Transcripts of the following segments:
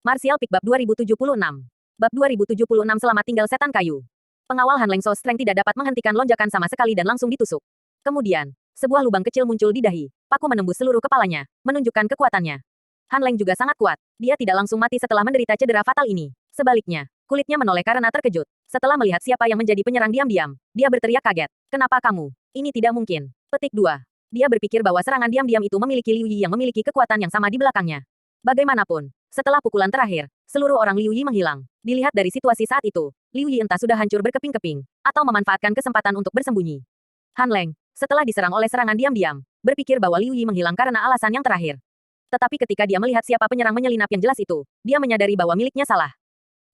Martial Peak Bab 2076. Bab 2076 Selamat tinggal setan kayu. Pengawal Han Leng So Strength tidak dapat menghentikan lonjakan sama sekali dan langsung ditusuk. Kemudian, sebuah lubang kecil muncul di dahi, paku menembus seluruh kepalanya, menunjukkan kekuatannya. Han Leng juga sangat kuat, dia tidak langsung mati setelah menderita cedera fatal ini. Sebaliknya, kulitnya menoleh karena terkejut. Setelah melihat siapa yang menjadi penyerang diam-diam, dia berteriak kaget. Kenapa kamu? Ini tidak mungkin. Petik 2. Dia berpikir bahwa serangan diam-diam itu memiliki Liu Yi yang memiliki kekuatan yang sama di belakangnya. Bagaimanapun, setelah pukulan terakhir, seluruh orang Liu Yi menghilang. Dilihat dari situasi saat itu, Liu Yi entah sudah hancur berkeping-keping, atau memanfaatkan kesempatan untuk bersembunyi. Han Leng, setelah diserang oleh serangan diam-diam, berpikir bahwa Liu Yi menghilang karena alasan yang terakhir. Tetapi ketika dia melihat siapa penyerang menyelinap yang jelas itu, dia menyadari bahwa miliknya salah.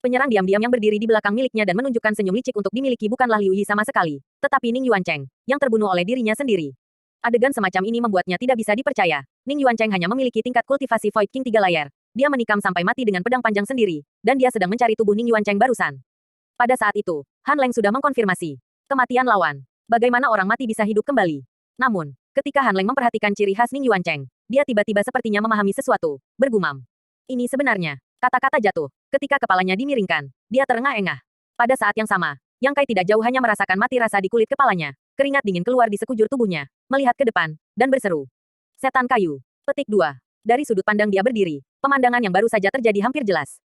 Penyerang diam-diam yang berdiri di belakang miliknya dan menunjukkan senyum licik untuk dimiliki bukanlah Liu Yi sama sekali, tetapi Ning Yuancheng, yang terbunuh oleh dirinya sendiri. Adegan semacam ini membuatnya tidak bisa dipercaya. Ning Yuancheng hanya memiliki tingkat kultivasi Void King 3 layar. Dia menikam sampai mati dengan pedang panjang sendiri, dan dia sedang mencari tubuh Ning Yuancheng barusan. Pada saat itu, Han Leng sudah mengkonfirmasi kematian lawan. Bagaimana orang mati bisa hidup kembali? Namun, ketika Han Leng memperhatikan ciri khas Ning Yuancheng, dia tiba-tiba sepertinya memahami sesuatu, bergumam. Ini sebenarnya, kata-kata jatuh. Ketika kepalanya dimiringkan, dia terengah-engah. Pada saat yang sama, Yang Kai tidak jauh hanya merasakan mati rasa di kulit kepalanya. Keringat dingin keluar di sekujur tubuhnya, melihat ke depan, dan berseru. Setan kayu. Petik 2. Dari sudut pandang dia berdiri, pemandangan yang baru saja terjadi hampir jelas.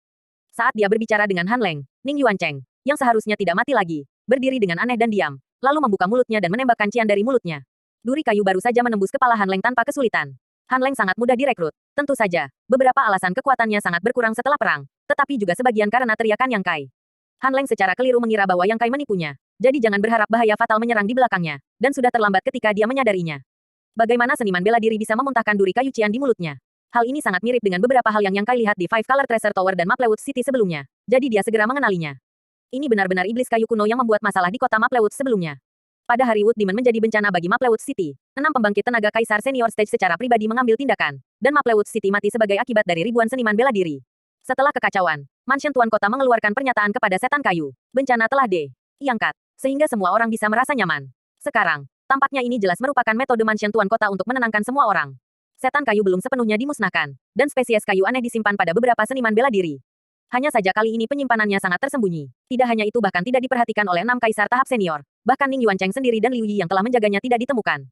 Saat dia berbicara dengan Han Leng, Ning Yuancheng, yang seharusnya tidak mati lagi, berdiri dengan aneh dan diam, lalu membuka mulutnya dan menembakkan cian dari mulutnya. Duri kayu baru saja menembus kepala Han Leng tanpa kesulitan. Han Leng sangat mudah direkrut. Tentu saja, beberapa alasan kekuatannya sangat berkurang setelah perang, tetapi juga sebagian karena teriakan Yang Kai. Han Leng secara keliru mengira bahwa Yang Kai menipunya, jadi jangan berharap bahaya fatal menyerang di belakangnya, dan sudah terlambat ketika dia menyadarinya. Bagaimana seniman bela diri bisa memuntahkan duri kayu cian di mulutnya? Hal ini sangat mirip dengan beberapa hal yang Yang Kai lihat di Five Color Treasure Tower dan Maplewood City sebelumnya, jadi dia segera mengenalinya. Ini benar-benar iblis kayu kuno yang membuat masalah di kota Maplewood sebelumnya. Pada hari Wood Demon menjadi bencana bagi Maplewood City, 6 pembangkit tenaga kaisar senior stage secara pribadi mengambil tindakan, dan Maplewood City mati sebagai akibat dari ribuan seniman bela diri. Setelah kekacauan, Mansion Tuan Kota mengeluarkan pernyataan kepada setan kayu. Bencana telah diangkat, sehingga semua orang bisa merasa nyaman. Sekarang, tampaknya ini jelas merupakan metode Mansion Tuan Kota untuk menenangkan semua orang. Setan kayu belum sepenuhnya dimusnahkan, dan spesies kayu aneh disimpan pada beberapa seniman bela diri. Hanya saja kali ini penyimpanannya sangat tersembunyi. Tidak hanya itu bahkan tidak diperhatikan oleh 6 kaisar tahap senior. Bahkan Ning Yuancheng sendiri dan Liu Yi yang telah menjaganya tidak ditemukan.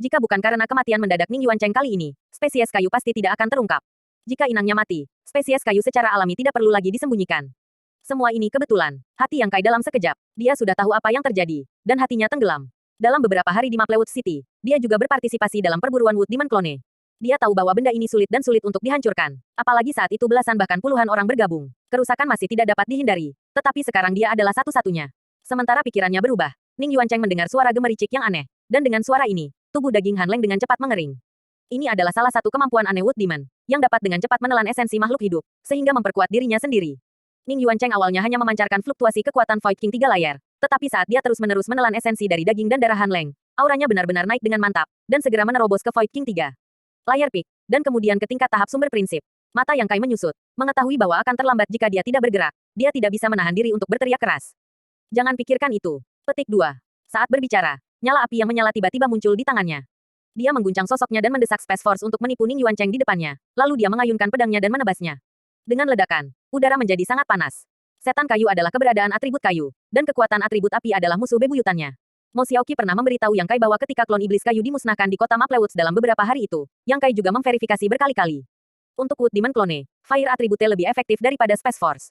Jika bukan karena kematian mendadak Ning Yuancheng kali ini, spesies kayu pasti tidak akan terungkap. Jika inangnya mati, spesies kayu secara alami tidak perlu lagi disembunyikan. Semua ini kebetulan. Hati Yang Kai dalam sekejap. Dia sudah tahu apa yang terjadi, dan hatinya tenggelam. Dalam beberapa hari di Maplewood City, dia juga berpartisipasi dalam perburuan Wood Demon Clone. Dia tahu bahwa benda ini sulit dan sulit untuk dihancurkan. Apalagi saat itu belasan bahkan puluhan orang bergabung. Kerusakan masih tidak dapat dihindari. Tetapi sekarang dia adalah satu-satunya. Sementara pikirannya berubah, Ning Yuancheng mendengar suara gemericik yang aneh. Dan dengan suara ini, tubuh daging Han Leng dengan cepat mengering. Ini adalah salah satu kemampuan aneh Wood Demon, yang dapat dengan cepat menelan esensi makhluk hidup, sehingga memperkuat dirinya sendiri. Ning Yuancheng awalnya hanya memancarkan fluktuasi kekuatan Void King 3 layar. Tetapi saat dia terus-menerus menelan esensi dari daging dan darah Han Leng, auranya benar-benar naik dengan mantap, dan segera menerobos ke Void King 3 layar peak, dan kemudian ke tingkat tahap sumber prinsip. Mata Yang Kai menyusut, mengetahui bahwa akan terlambat jika dia tidak bergerak. Dia tidak bisa menahan diri untuk berteriak keras. Jangan pikirkan itu. Petik 2. Saat berbicara, nyala api yang menyala tiba-tiba muncul di tangannya. Dia mengguncang sosoknya dan mendesak Space Force untuk menipu Ning Yuancheng di depannya. Lalu dia mengayunkan pedangnya dan menebasnya. Dengan ledakan, udara menjadi sangat panas. Setan kayu adalah keberadaan atribut kayu, dan kekuatan atribut api adalah musuh bebuyutannya. Mo Xiaoqi pernah memberitahu Yang Kai bahwa ketika klon iblis kayu dimusnahkan di kota Maplewood dalam beberapa hari itu, Yang Kai juga memverifikasi berkali-kali. Untuk Wood Demon Clone, Fire atributnya lebih efektif daripada Space Force.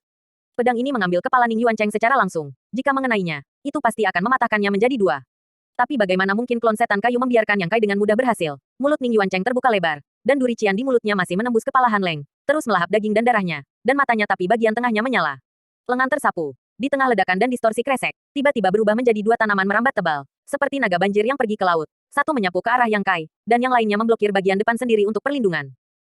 Pedang ini mengambil kepala Ning Yuancheng secara langsung. Jika mengenainya, itu pasti akan mematahkannya menjadi 2. Tapi bagaimana mungkin klon setan kayu membiarkan Yang Kai dengan mudah berhasil? Mulut Ning Yuancheng terbuka lebar, dan duri cian di mulutnya masih menembus kepala Han Leng, terus melahap daging dan darahnya, dan matanya tapi bagian tengahnya menyala. Lengan tersapu. Di tengah ledakan dan distorsi kresek, tiba-tiba berubah menjadi 2 tanaman merambat tebal, seperti naga banjir yang pergi ke laut. Satu menyapu ke arah Yang Kai, dan yang lainnya memblokir bagian depan sendiri untuk perlindungan.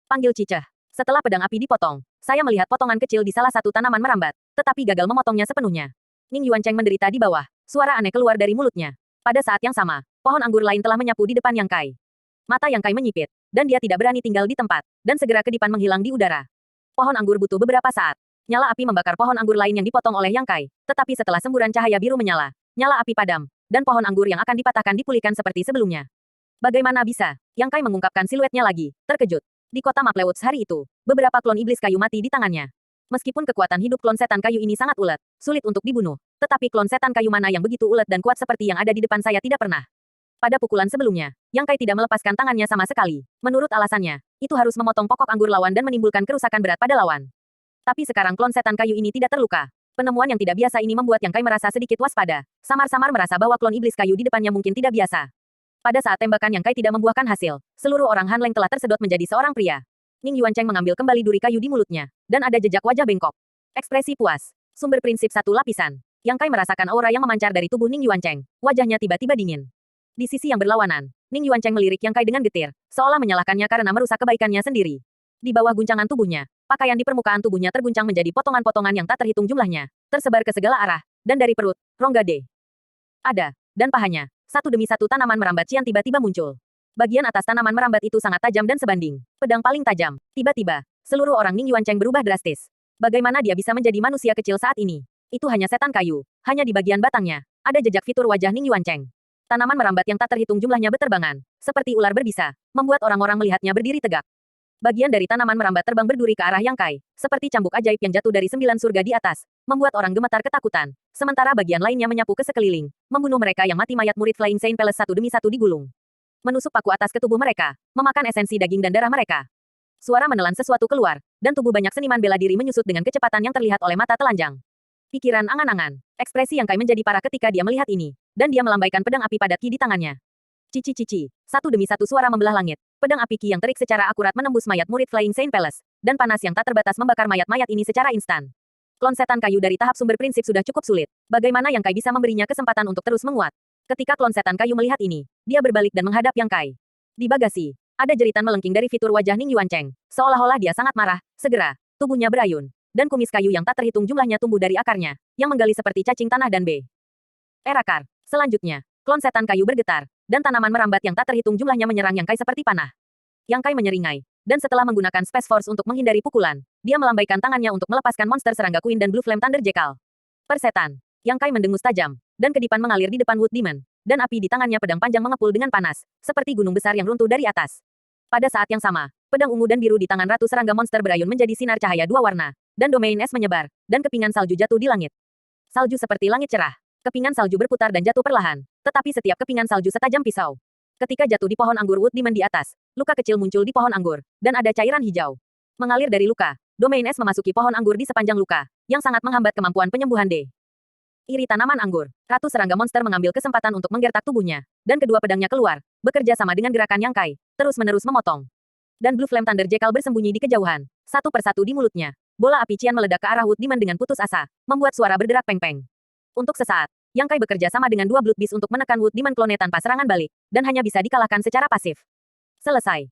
Panggil cicah. Setelah pedang api dipotong, saya melihat potongan kecil di salah satu tanaman merambat, tetapi gagal memotongnya sepenuhnya. Ning Yuancheng menderita di bawah, suara aneh keluar dari mulutnya. Pada saat yang sama, pohon anggur lain telah menyapu di depan Yang Kai. Mata Yang Kai menyipit, dan dia tidak berani tinggal di tempat, dan segera kedipan menghilang di udara. Pohon anggur butuh beberapa saat. Nyala api membakar pohon anggur lain yang dipotong oleh Yang Kai, tetapi setelah semburan cahaya biru menyala, nyala api padam, dan pohon anggur yang akan dipatahkan dipulihkan seperti sebelumnya. Bagaimana bisa? Yang Kai mengungkapkan siluetnya lagi, terkejut. Di kota Maplewood hari itu, beberapa klon iblis kayu mati di tangannya. Meskipun kekuatan hidup klon setan kayu ini sangat ulet, sulit untuk dibunuh, tetapi klon setan kayu mana yang begitu ulet dan kuat seperti yang ada di depan saya tidak pernah. Pada pukulan sebelumnya, Yang Kai tidak melepaskan tangannya sama sekali. Menurut alasannya, itu harus memotong pokok anggur lawan dan menimbulkan kerusakan berat pada lawan. Tapi sekarang klon setan kayu ini tidak terluka. Penemuan yang tidak biasa ini membuat Yang Kai merasa sedikit waspada. Samar-samar merasa bahwa klon iblis kayu di depannya mungkin tidak biasa. Pada saat tembakan Yang Kai tidak membuahkan hasil, seluruh orang Hanleng telah tersedot menjadi seorang pria. Ning Yuancheng mengambil kembali duri kayu di mulutnya, dan ada jejak wajah bengkok. Ekspresi puas. Sumber prinsip satu lapisan. Yang Kai merasakan aura yang memancar dari tubuh Ning Yuancheng. Wajahnya tiba-tiba dingin. Di sisi yang berlawanan, Ning Yuancheng melirik Yang Kai dengan getir, seolah menyalahkannya karena merusak kebaikannya sendiri. Di bawah guncangan tubuhnya, pakaian di permukaan tubuhnya terguncang menjadi potongan-potongan yang tak terhitung jumlahnya, tersebar ke segala arah, dan dari perut, rongga ada, dan pahanya, satu demi satu tanaman merambat cian tiba-tiba muncul. Bagian atas tanaman merambat itu sangat tajam dan sebanding. Pedang paling tajam. Tiba-tiba, seluruh orang Ning Yuancheng berubah drastis. Bagaimana dia bisa menjadi manusia kecil saat ini? Itu hanya setan kayu. Hanya di bagian batangnya, ada jejak fitur wajah Ning Yuancheng. Tanaman merambat yang tak terhitung jumlahnya beterbangan, seperti ular berbisa, membuat orang-orang melihatnya berdiri tegak. Bagian dari tanaman merambat terbang berduri ke arah Yang Kai, seperti cambuk ajaib yang jatuh dari 9 surga di atas, membuat orang gemetar ketakutan. Sementara bagian lainnya menyapu ke sekeliling, membunuh mereka yang mati. Mayat murid Flying Saint Palace satu demi satu digulung. Menusuk paku atas ke tubuh mereka, memakan esensi daging dan darah mereka. Suara menelan sesuatu keluar, dan tubuh banyak seniman bela diri menyusut dengan kecepatan yang terlihat oleh mata telanjang. Pikiran angan-angan, ekspresi Yang Kai menjadi parah ketika dia melihat ini, dan dia melambaikan pedang api padat Ki di tangannya. Cici-cici, satu demi satu suara membelah langit. Pedang api Ki yang terik secara akurat menembus mayat murid Flying Saint Palace, dan panas yang tak terbatas membakar mayat-mayat ini secara instan. Klon setan kayu dari tahap sumber prinsip sudah cukup sulit. Bagaimana Yang Kai bisa memberinya kesempatan untuk terus menguat? Ketika klon setan kayu melihat ini, dia berbalik dan menghadap Yang Kai. Di bagasi, ada jeritan melengking dari fitur wajah Ning Yuancheng, seolah-olah dia sangat marah. Segera, tubuhnya berayun, dan kumis kayu yang tak terhitung jumlahnya tumbuh dari akarnya, yang menggali seperti cacing tanah dan erakar. Selanjutnya, klon setan kayu bergetar, dan tanaman merambat yang tak terhitung jumlahnya menyerang Yang Kai seperti panah. Yang Kai menyeringai, dan setelah menggunakan Space Force untuk menghindari pukulan, dia melambaikan tangannya untuk melepaskan monster serangga Queen dan Blue Flame Thunder Jackal. Persetan, Yang Kai mendengus tajam, dan kedipan mengalir di depan Wood Demon, dan api di tangannya pedang panjang mengepul dengan panas, seperti gunung besar yang runtuh dari atas. Pada saat yang sama, pedang ungu dan biru di tangan ratu serangga monster berayun menjadi sinar cahaya dua warna, dan domain es menyebar, dan kepingan salju jatuh di langit. Salju seperti langit cerah. Kepingan salju berputar dan jatuh perlahan, tetapi setiap kepingan salju setajam pisau. Ketika jatuh di pohon anggur Wood Demon di atas, luka kecil muncul di pohon anggur, dan ada cairan hijau. Mengalir dari luka, domain es memasuki pohon anggur di sepanjang luka, yang sangat menghambat kemampuan penyembuhan iri tanaman anggur. Ratu serangga monster mengambil kesempatan untuk menggertak tubuhnya, dan kedua pedangnya keluar, bekerja sama dengan gerakan Yang Kai, terus-menerus memotong. Dan Blue Flame Thunder Jackal bersembunyi di kejauhan, satu persatu di mulutnya. Bola api cian meledak ke arah Wood Demon dengan putus asa, membuat suara berderak peng-peng. Untuk sesaat, Yang Kai bekerja sama dengan dua Blood Beast untuk menekan Wood Demon klone tanpa serangan balik, dan hanya bisa dikalahkan secara pasif. Selesai.